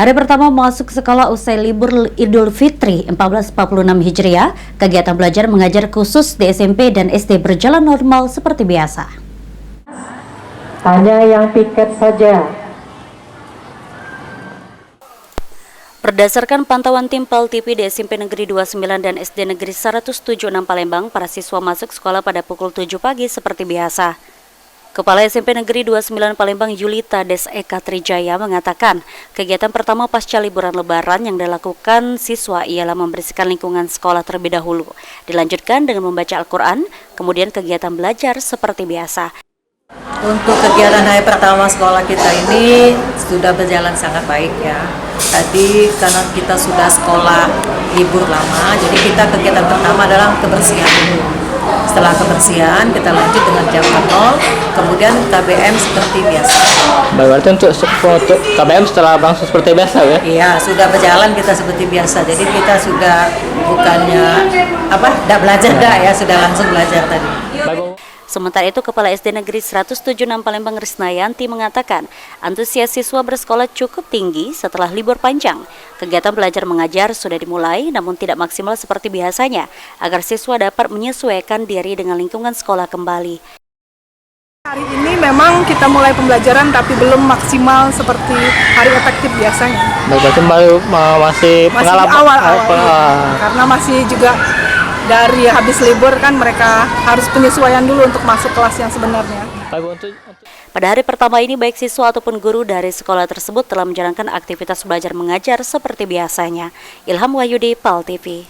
Hari pertama masuk sekolah usai libur Idul Fitri 1446 Hijriah, kegiatan belajar mengajar khusus di SMP dan SD berjalan normal seperti biasa. Hanya yang piket saja. Berdasarkan pantauan tim PAL TV di SMP Negeri 29 dan SD Negeri 176 Palembang, para siswa masuk sekolah pada pukul 7 pagi seperti biasa. Kepala SMP Negeri 29 Palembang Yulita Des Eka Trijaya mengatakan, kegiatan pertama pasca liburan lebaran yang dilakukan siswa ialah membersihkan lingkungan sekolah terlebih dahulu. Dilanjutkan dengan membaca Al-Quran, kemudian kegiatan belajar seperti biasa. Untuk kegiatan hari pertama sekolah kita ini sudah berjalan sangat baik ya. Tadi karena kita sudah sekolah libur lama, jadi kita kegiatan pertama adalah kebersihan dulu. Setelah kebersihan kita lanjut dengan jam 0, kemudian KBM seperti biasa. Berarti untuk KBM setelah langsung seperti biasa ya? Iya, sudah berjalan kita seperti biasa. Jadi kita sudah bukannya tidak belajar ya, sudah langsung belajar tadi. Sementara itu, Kepala SD Negeri 176 Palembang Risnayanti mengatakan, antusias siswa bersekolah cukup tinggi setelah libur panjang. Kegiatan belajar mengajar sudah dimulai, namun tidak maksimal seperti biasanya, agar siswa dapat menyesuaikan diri dengan lingkungan sekolah kembali. Hari ini memang kita mulai pembelajaran, tapi belum maksimal seperti hari efektif biasanya. Berarti masih pengalaman awal, karena masih juga dari habis libur kan mereka harus penyesuaian dulu untuk masuk kelas yang sebenarnya. Pada hari pertama ini baik siswa ataupun guru dari sekolah tersebut telah menjalankan aktivitas belajar mengajar seperti biasanya. Ilham Wahyudi, PAL TV.